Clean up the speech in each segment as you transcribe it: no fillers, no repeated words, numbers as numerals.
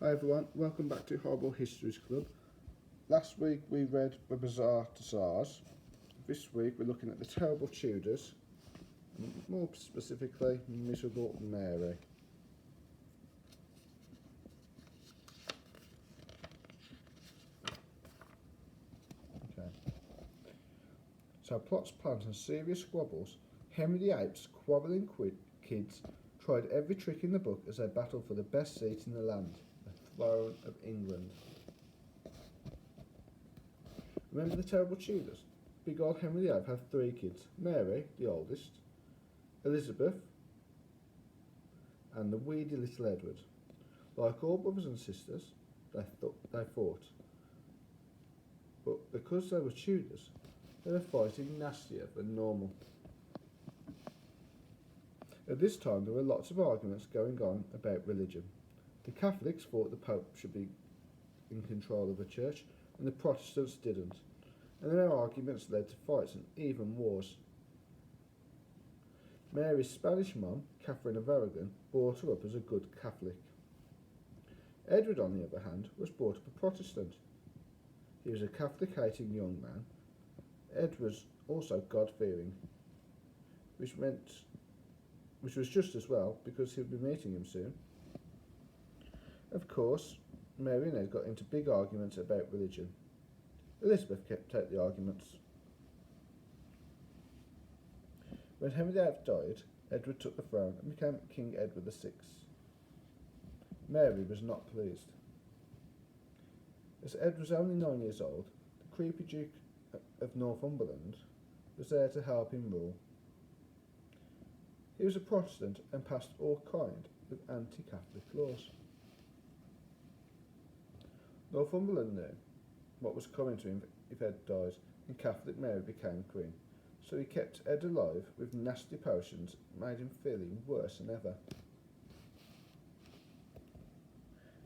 Hi everyone, welcome back to Horrible Histories Club. Last week we read The Bizarre Tsars. This week we're looking at the terrible Tudors, more specifically Miserable Mary. Okay. So plots, plans and serious squabbles, Henry VIII's quarrelling kids tried every trick in the book as they battled for the best seat in the land, the throne of England. Remember the terrible Tudors? Big old Henry VIII had three kids, Mary, the oldest, Elizabeth, and the weedy little Edward. Like all brothers and sisters, they fought. But because they were Tudors, they were fighting nastier than normal. At this time there were lots of arguments going on about religion. The Catholics thought the Pope should be in control of the church, and the Protestants didn't, and their arguments led to fights and even wars. Mary's Spanish mum, Catherine of Aragon, brought her up as a good Catholic. Edward, on the other hand, was brought up a Protestant. He was a Catholic-hating young man. Edward was also God-fearing, which was just as well because he'd be meeting him soon. Of course, Mary and Ed got into big arguments about religion. Elizabeth kept out the arguments. When Henry VIII died, Edward took the throne and became King Edward VI. Mary was not pleased. As Edward was only 9 years old, the creepy Duke of Northumberland was there to help him rule. He was a Protestant and passed all kind of anti-Catholic laws. Northumberland knew what was coming to him if Ed died, and Catholic Mary became queen, so he kept Ed alive with nasty potions that made him feeling worse than ever.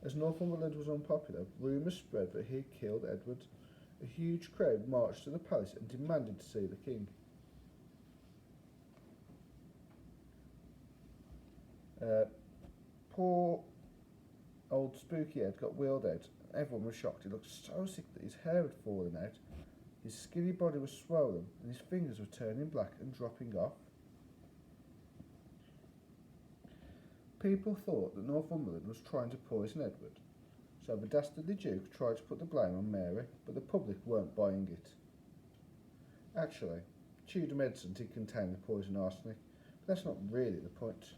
As Northumberland was unpopular, rumours spread that he had killed Edward. A huge crowd marched to the palace and demanded to see the king. Poor old spooky Ed got wheeled out. Everyone was shocked. He looked so sick that his hair had fallen out. His skinny body was swollen and his fingers were turning black and dropping off. People thought that Northumberland was trying to poison Edward, so the dastardly Duke tried to put the blame on Mary, but the public weren't buying it. Actually, Tudor medicine did contain the poison arsenic, but that's not really the point.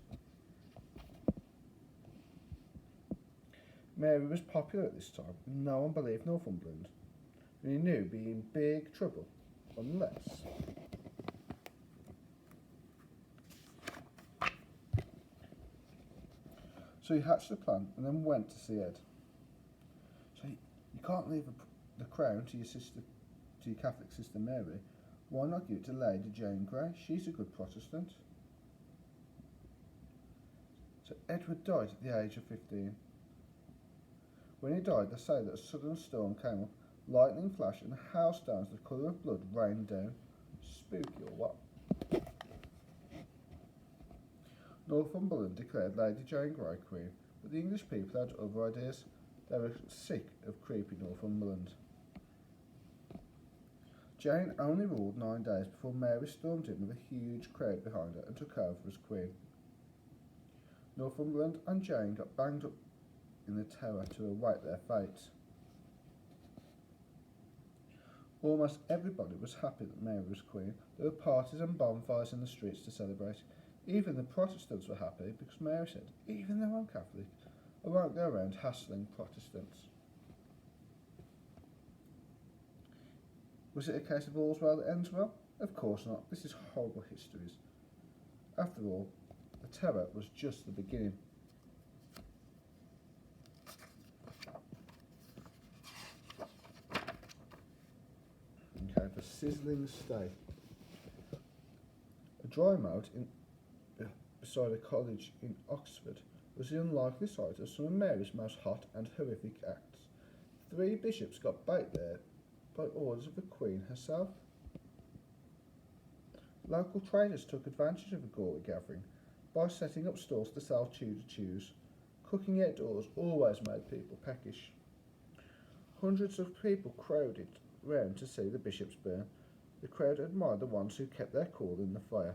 Mary was popular at this time, and no one believed Northumberland, and he knew he'd be in big trouble unless... So he hatched a plan and then went to see Ed. So you can't leave the crown to your Catholic sister Mary. Why not give it to Lady Jane Grey? She's a good Protestant. So Edward died at the age of 15. When he died, they say that a sudden storm came up, lightning flashed and hailstones the colour of blood rained down. Spooky or what? Northumberland declared Lady Jane Grey queen, but the English people had other ideas. They were sick of creepy Northumberland. Jane only ruled 9 days before Mary stormed in with a huge crowd behind her and took over as queen. Northumberland and Jane got banged up in the tower to await their fate. Almost everybody was happy that Mary was queen. There were parties and bonfires in the streets to celebrate. Even the Protestants were happy because Mary said, even though I'm Catholic, I won't go around hassling Protestants. Was it a case of all's well that ends well? Of course not. This is horrible histories. After all, the terror was just the beginning. Okay, the sizzling steak. A dry moat beside a college in Oxford was the unlikely site of some of Mary's most hot and horrific acts. 3 bishops got bait there by orders of the Queen herself. Local traders took advantage of the Gawley gathering by setting up stalls to sell Tudor chews. Cooking outdoors always made people peckish. Hundreds of people crowded round to see the bishops burn. The crowd admired the ones who kept their cool in the fire.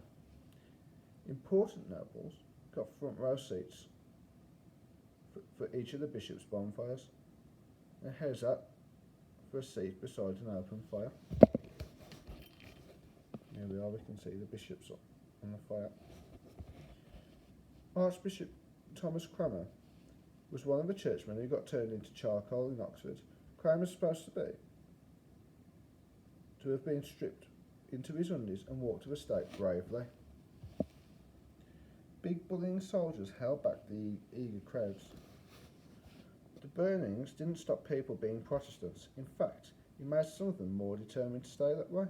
Important nobles got front row seats for each of the bishops' bonfires. And how's that for a seat beside an open fire? Here we are, we can see the bishops on the fire. Archbishop Thomas Cranmer was one of the churchmen who got turned into charcoal in Oxford. Cranmer was supposed to have been stripped into his undies and walked to the stake bravely. Big bullying soldiers held back the eager crowds. The burnings didn't stop people being Protestants. In fact, it made some of them more determined to stay that way.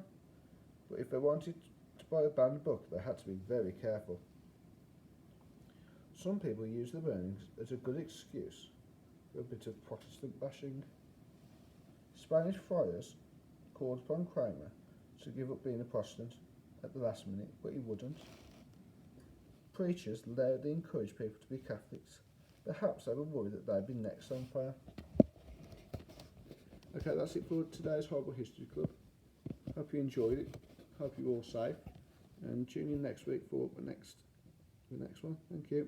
But if they wanted to buy a banned book, they had to be very careful. Some people used the burnings as a good excuse for a bit of Protestant bashing. Spanish friars called upon Cranmer to give up being a Protestant at the last minute, but he wouldn't. Preachers loudly encouraged people to be Catholics. Perhaps they were worried that they'd be next on fire. Okay, that's it for today's Horrible History Club. Hope you enjoyed it. Hope you're all safe. And tune in next week for the next one. Thank you.